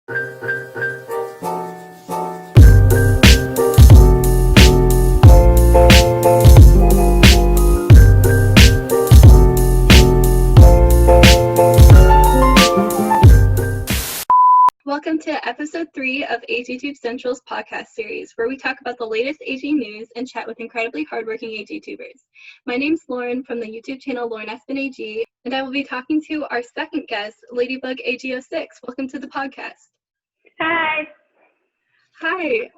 Welcome to episode 3 of AGTube Central's podcast series, where we talk about the latest AG news and chat with incredibly hardworking AGTubers. My name's Lauren from the YouTube channel 𝔸𝕠𝕦𝕥, and I will be talking to our second guest, LadybugAG06. Welcome to the podcast. Hi. Hi.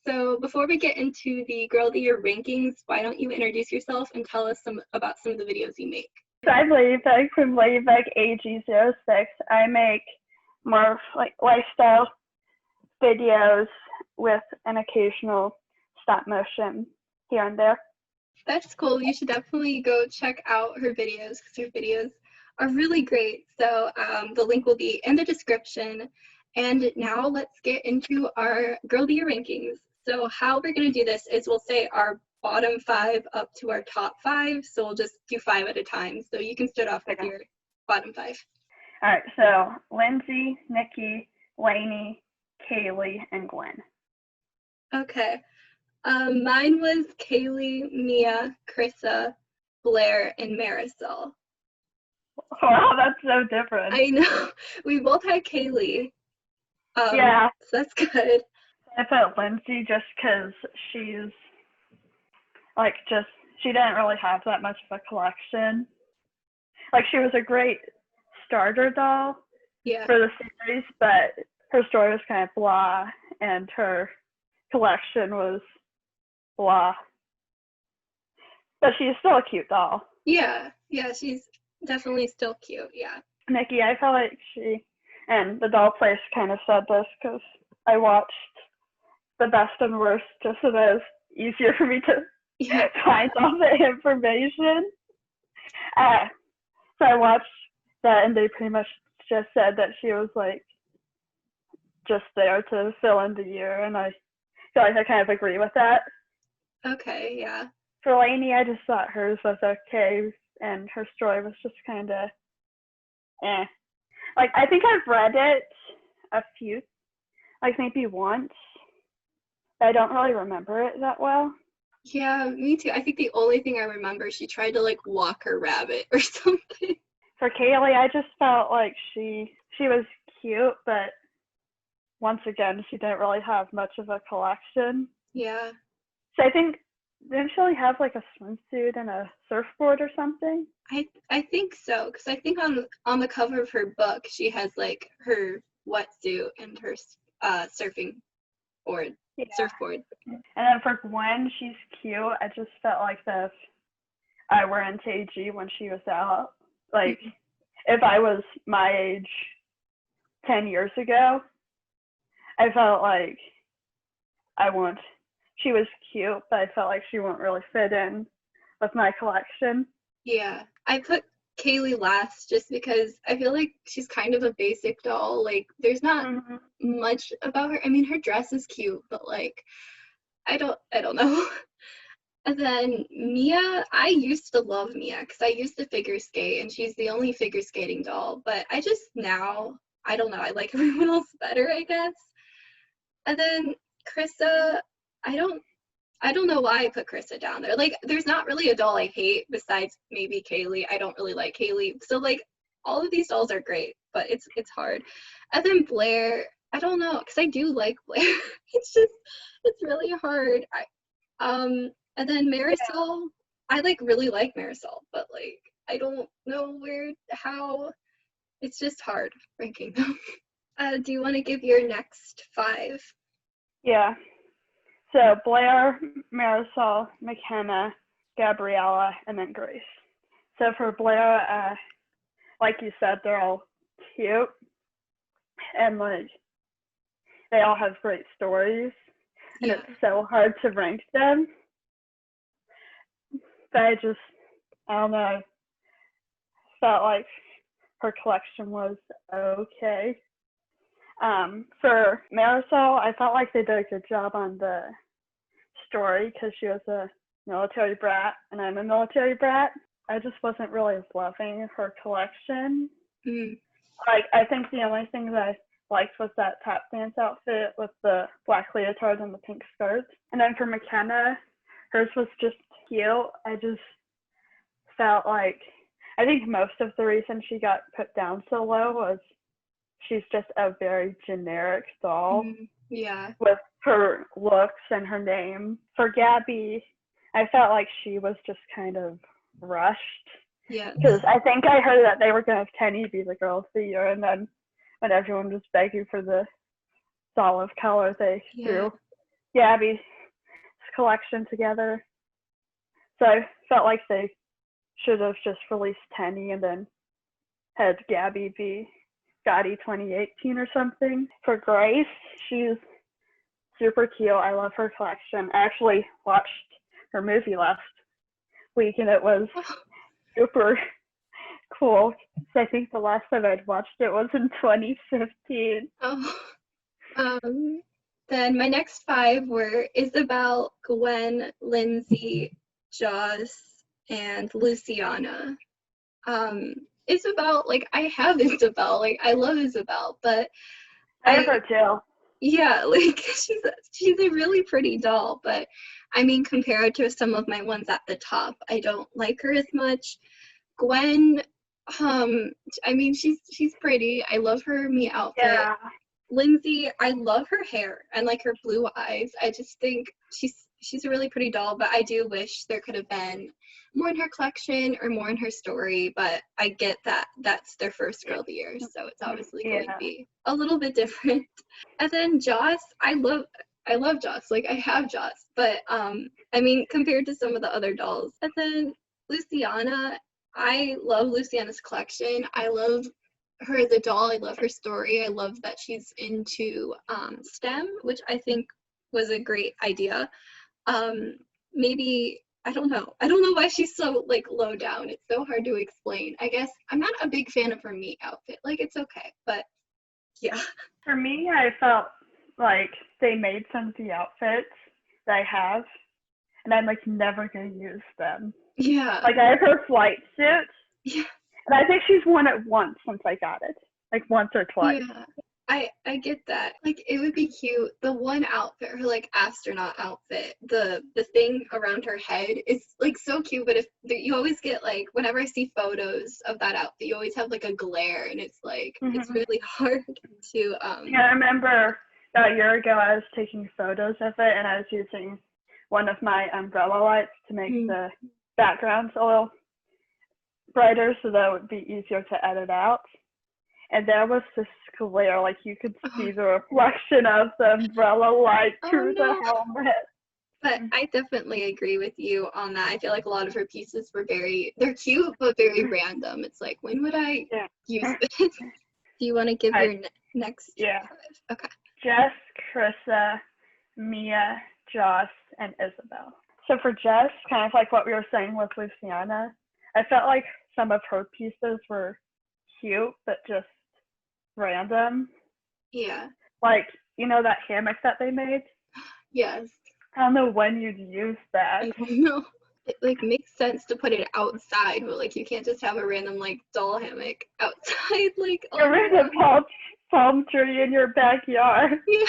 So before we get into the Girl of the Year rankings, why don't you introduce yourself and tell us about some of the videos you make? So I'm Ladybug from LadybugAG06. I make more like lifestyle videos with an occasional stop motion here and there. That's cool. You should definitely go check out her videos because her videos are really great. So the link will be in the description. And now let's get into our Girl of the Year rankings. So how we're going to do this is we'll say our bottom 5 up to our top 5. So we'll just do 5 at a time. So you can start off with your bottom 5. All right, so Lindsay, Nikki, Lainey, Kaylee, and Gwen. Okay. Mine was Kaylee, Mia, Krissa, Blair, and Marisol. Wow, that's so different. I know. We both had Kaylee. Yeah. So that's good. I put Lindsay just because she's like she didn't really have that much of a collection. Like she was a great starter doll for the series, but her story was kind of blah and her collection was blah. But she's still a cute doll. Yeah, she's definitely still cute, yeah. Nikki, I felt like and the doll place kind of said this because I watched the best and worst just so that it was easier for me to find all the information. So I watched that and they pretty much just said that she was like just there to fill in the year, and I feel like I kind of agree with that. Okay, yeah. For Lainey, I just thought hers was okay and her story was just kind of Like I think I've read it a few, like maybe once, but I don't really remember it that well. Yeah, me too. I think the only thing I remember, she tried to like walk her rabbit or something. For Kaylee, I just felt like she was cute, but once again, she didn't really have much of a collection. Yeah. So I think, didn't she only have like a swimsuit and a surfboard or something? I think so, because I think on the cover of her book, she has like her wetsuit and her surfboard. And then for Gwen, she's cute. I just felt like that if I were into AG when she was out, like if I was my age 10 years ago, I felt like she was cute, but I felt like she wouldn't really fit in with my collection. Yeah, I put Kaylee last just because I feel like she's kind of a basic doll. Like there's not much about her. I mean, her dress is cute, but like I don't know. And then Mia, I used to love Mia because I used to figure skate and she's the only figure skating doll, but I just now, I don't know, I like everyone else better, I guess. And then Krissa, I don't know why I put Krissa down there. Like there's not really a doll I hate besides maybe Kaylee. I don't really like Kaylee. So like all of these dolls are great, but it's hard. And then Blair, I don't know, because I do like Blair. It's really hard. And then Marisol, I really like Marisol, but like I don't know how. It's just hard ranking them. Do you want to give your next 5? Yeah. So Blair, Marisol, McKenna, Gabriella, and then Grace. So for Blair, like you said, they're all cute and like they all have great stories, and it's so hard to rank them. But I don't know, felt like her collection was okay. For Marisol, I felt like they did a good job on the story because she was a military brat and I'm a military brat. I just wasn't really loving her collection. Mm. Like, I think the only thing that liked was that tap dance outfit with the black leotard and the pink skirt. And then for McKenna, hers was just cute. I just felt like, I think most of the reason she got put down so low was she's just a very generic doll. Yeah. With her looks and her name. For Gabby, I felt like she was just kind of rushed. Yeah. Because I think I heard that they were going to have Kenny be the girl of the year, and then when everyone was begging for the doll of color, they threw Gabby's collection together. So I felt like they should have just released Tenny and then had Gabby be GOTY 2018 or something. For Grace, she's super cute. I love her collection. I actually watched her movie last week and it was super cool. I think the last time I'd watched it was in 2015. Then my next 5 were Isabel, Gwen, Lindsay, Joss, and Luciana. Isabel, like, I have Isabel, like, I love Isabel, but I have her too. Yeah, like, she's a really pretty doll, but I mean, compared to some of my ones at the top, I don't like her as much. Gwen, I mean, she's pretty. I love her me outfit. Yeah. Lindsay, I love her hair and like her blue eyes. I just think she's a really pretty doll, but I do wish there could have been more in her collection or more in her story, but I get that that's their first girl of the year, so it's obviously going to be a little bit different. And then Joss, I love Joss, like I have Joss, but I mean, compared to some of the other dolls. And then Luciana, I love Luciana's collection. I love her as a doll. I love her story. I love that she's into STEM, which I think was a great idea. Maybe, I don't know why she's so like low down. It's so hard to explain. I guess I'm not a big fan of her meat outfit. Like, it's okay, but yeah. For me, I felt like they made some of the outfits that I have, and I'm like never gonna use them. Yeah. Like, I have her flight suit. Yeah. And I think she's worn it once since I got it. Like once or twice. Yeah. I get that. Like, it would be cute. The one outfit, her like astronaut outfit, the thing around her head is like so cute, but you always get like, whenever I see photos of that outfit, you always have like a glare, and it's like it's really hard to Yeah, I remember about a year ago I was taking photos of it and I was using one of my umbrella lights to make the backgrounds a little brighter so that it would be easier to edit out. And there was this glare, like you could see the reflection of the umbrella light through the helmet. But I definitely agree with you on that. I feel like a lot of her pieces were they're cute, but very random. It's like, when would I use this? Do you want to give your next 5? Okay. Jess, Carissa, Mia, Joss, and Isabel. So for Jess, kind of like what we were saying with Luciana, I felt like some of her pieces were cute, but just random. Yeah. Like, you know that hammock that they made? Yes. I don't know when you'd use that. I don't know. It like makes sense to put it outside, but like you can't just have a random like doll hammock outside, like a random palm tree in your backyard. Yeah.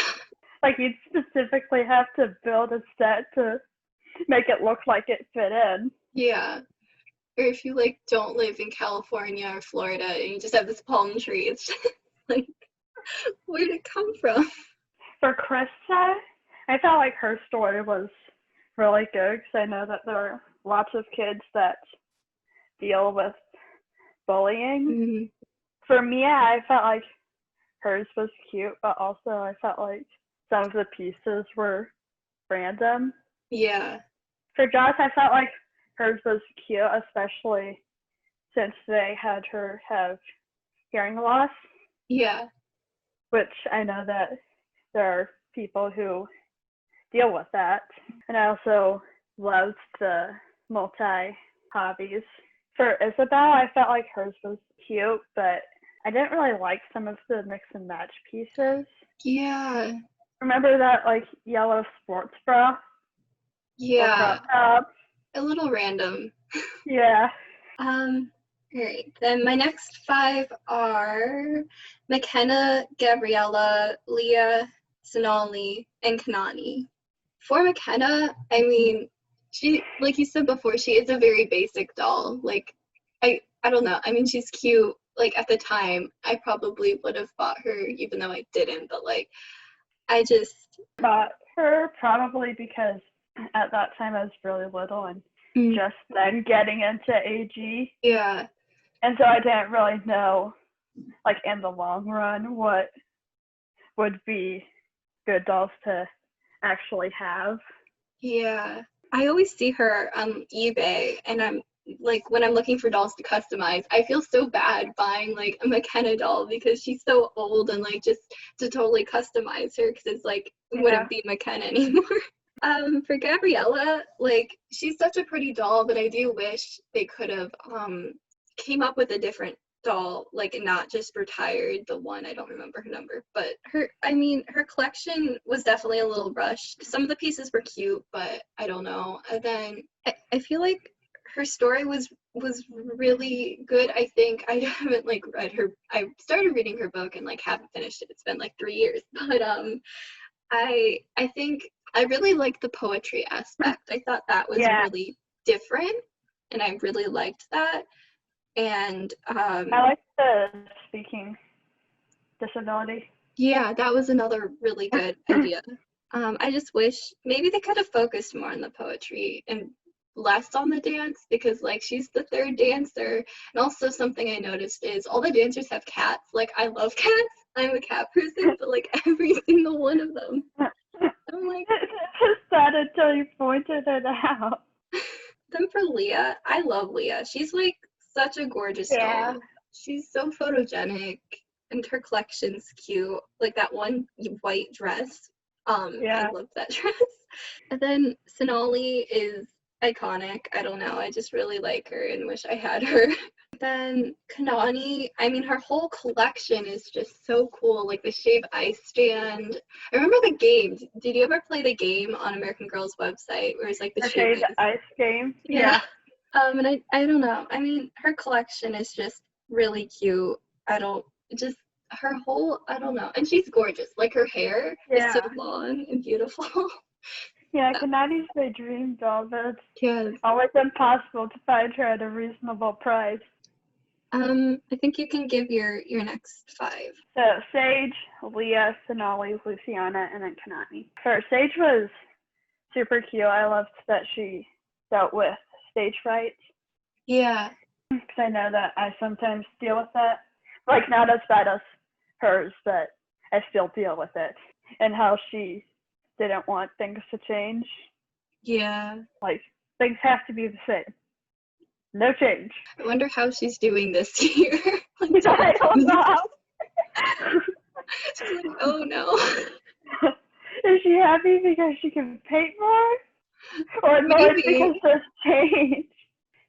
Like, you'd specifically have to build a set to make it look like it fit in. Yeah. Or if you like don't live in California or Florida and you just have this palm tree, it's just like, where'd it come from? For Krista, I felt like her story was really good because I know that there are lots of kids that deal with bullying. For Mia, I felt like hers was cute, but also I felt like some of the pieces were random. Yeah. For Joss, I felt like hers was cute, especially since they had her have hearing loss. Yeah. Which I know that there are people who deal with that. And I also loved the multi-hobbies. For Isabel, I felt like hers was cute, but I didn't really like some of the mix and match pieces. Yeah. Remember that like yellow sports bra? Yeah. A little random. Yeah. All right, then my next 5 are McKenna, Gabriella, Leah, Sonali, and Kanani. For McKenna, I mean, she, like you said before, she is a very basic doll. Like, I don't know. I mean, she's cute. Like, at the time, I probably would have bought her, even though I didn't. But, like, I just... Bought her probably because at that time I was really little and just then getting into AG. Yeah. And so I didn't really know, like, in the long run, what would be good dolls to actually have. Yeah. I always see her on eBay, and I'm like, when I'm looking for dolls to customize, I feel so bad buying like a McKenna doll because she's so old, and like just to totally customize her because it's like it wouldn't be McKenna anymore. For Gabriella, like, she's such a pretty doll, but I do wish they could have came up with a different doll, like, not just retired the one, I don't remember her number, but her collection was definitely a little rushed. Some of the pieces were cute, but I don't know. And then I feel like her story was really good. I think I haven't like read her, I started reading her book and like haven't finished it. It's been like 3 years, but I think I really liked the poetry aspect. I thought that was really different, and I really liked that. And I like the speaking disability. Yeah, that was another really good idea. I just wish maybe they could have focused more on the poetry and less on the dance, because like she's the 3rd dancer. And also something I noticed is all the dancers have cats. Like, I love cats. I'm a cat person, but like every single one of them. I'm like, it's sad until you pointed it out. Then for Leah, I love Leah. She's like such a gorgeous doll. She's so photogenic, and her collection's cute. Like that one white dress. I love that dress. And then Sonali is iconic. I don't know. I just really like her and wish I had her. Then Kanani, I mean, her whole collection is just so cool. Like the Shave Ice Stand. I remember the game. Did you ever play the game on American Girl's website where it's like the Shave Ice game? Yeah. And I don't know. I mean, her collection is just really cute. Her whole, I don't know. And she's gorgeous. Like her hair is so long and beautiful. Yeah, Kanani's my dream doll, but it's always impossible to find her at a reasonable price. I think you can give your next 5. So Sage, Leah, Sonali, Luciana, and then Kanani. Her Sage was super cute. I loved that she dealt with stage fright. Yeah. Because I know that I sometimes deal with that. Like, not as bad as hers, but I still deal with it. And how she didn't want things to change. Yeah. Like, things have to be the same. No change. I wonder how she's doing this year. Like, I don't know. She's like, oh no. Is she happy because she can paint more? Or annoyed because there's change?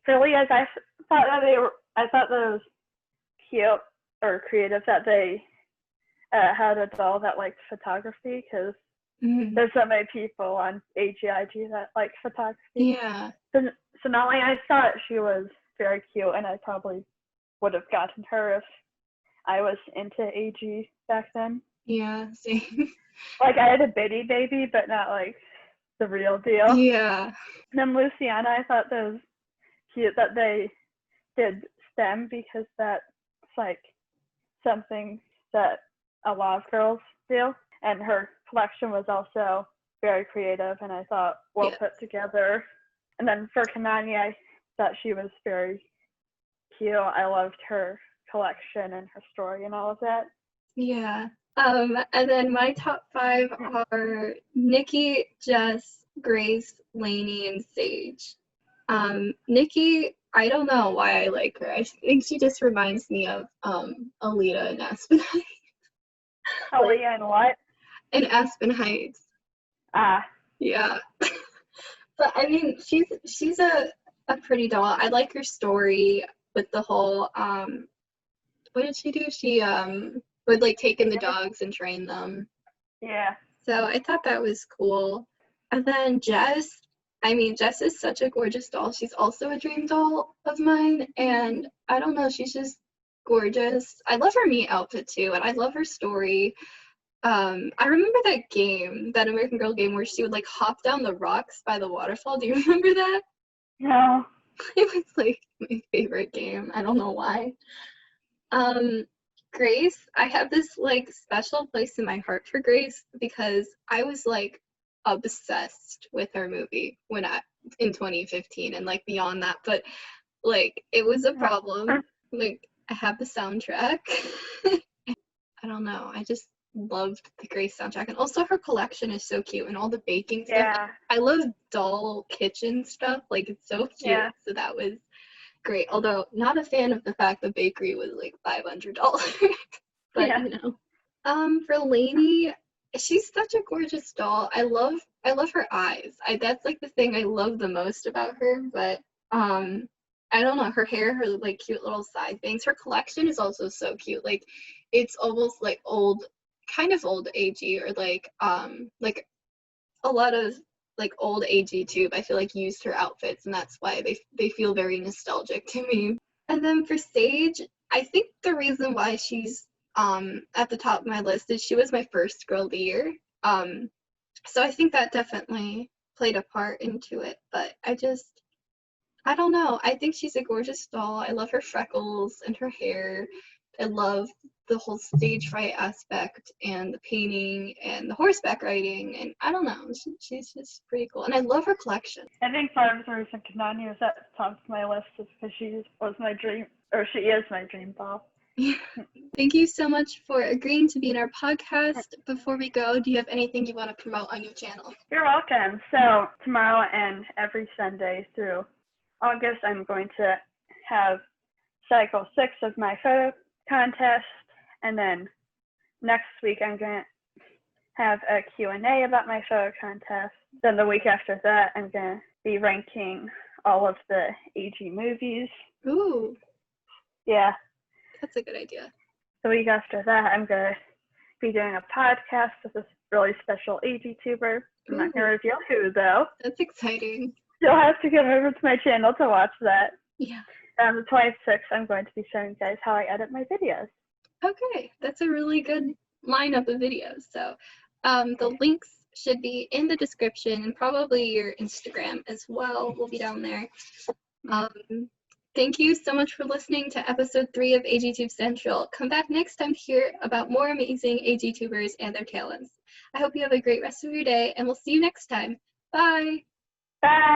For Leah's, I thought that was cute or creative that they had a doll that liked photography, because there's so many people on AGIG that like photography. Yeah. So Sonali, I thought she was very cute, and I probably would have gotten her if I was into AG back then. Yeah, same. Like, I had a bitty baby, but not like the real deal. Yeah. And then Luciana, I thought that was cute that they did STEM, because that's like something that a lot of girls do. And her collection was also very creative, and I thought well put together. And then for Kanani, I thought she was very cute. I loved her collection and her story and all of that. Yeah. And then my top 5 are Nikki, Jess, Grace, Lainey, and Sage. Nikki, I don't know why I like her. I think she just reminds me of Alita in Aspen Heights. Aaliyah and what? In Aspen Heights. Yeah. But I mean, she's a pretty doll. I like her story with the whole what did she do? She would like take in the dogs and train them. Yeah. So I thought that was cool. And then Jess, I mean, Jess is such a gorgeous doll. She's also a dream doll of mine, and I don't know, she's just gorgeous. I love her meat outfit too, and I love her story. I remember that game, that American Girl game where she would like hop down the rocks by the waterfall. Do you remember that? No. It was like my favorite game. I don't know why. Grace, I have this like special place in my heart for Grace because I was like obsessed with her movie in 2015 and like beyond that, but like it was a problem. Like I have the soundtrack. I don't know. I just loved the Grace soundtrack, and also her collection is so cute and all the baking stuff. Yeah. I love doll kitchen stuff. Like it's so cute. Yeah. So that was great. Although not a fan of the fact the bakery was like $500. But Yeah. you know. For Lainey, she's such a gorgeous doll. I love her eyes. That's like the thing I love the most about her. But I don't know, her hair, her like cute little side bangs. Her collection is also so cute. Like it's almost like kind of old AG, or like a lot of like old AGTube, I feel like used her outfits, and that's why they feel very nostalgic to me. And then for Sage, I think the reason why she's at the top of my list is she was my first girl of the year. So I think that definitely played a part into it, but I don't know. I think she's a gorgeous doll. I love her freckles and her hair. I love the whole stage fright aspect and the painting and the horseback riding, and I don't know. She's just pretty cool. And I love her collection. I think part of the reason Kanani was at the top of my list is because she is my dream doll. Thank you so much for agreeing to be in our podcast. Before we go, do you have anything you want to promote on your channel? You're welcome. So tomorrow and every Sunday through August, I'm going to have cycle 6 of my photo contest, and then next week I'm going to have a Q&A about my photo contest. Then the week after that, I'm going to be ranking all of the AG movies. Ooh. Yeah. That's a good idea. The week after that, I'm going to be doing a podcast with this really special AGTuber. I'm not going to reveal who, though. That's exciting. You'll have to come over to my channel to watch that. Yeah. On the 26th, I'm going to be showing you guys how I edit my videos. Okay, that's a really good lineup of videos. So the links should be in the description, and probably your Instagram as well will be down there. Thank you so much for listening to episode 3 of AGTube Central. Come back next time to hear about more amazing AGTubers and their talents. I hope you have a great rest of your day, and we'll see you next time. Bye! Bye!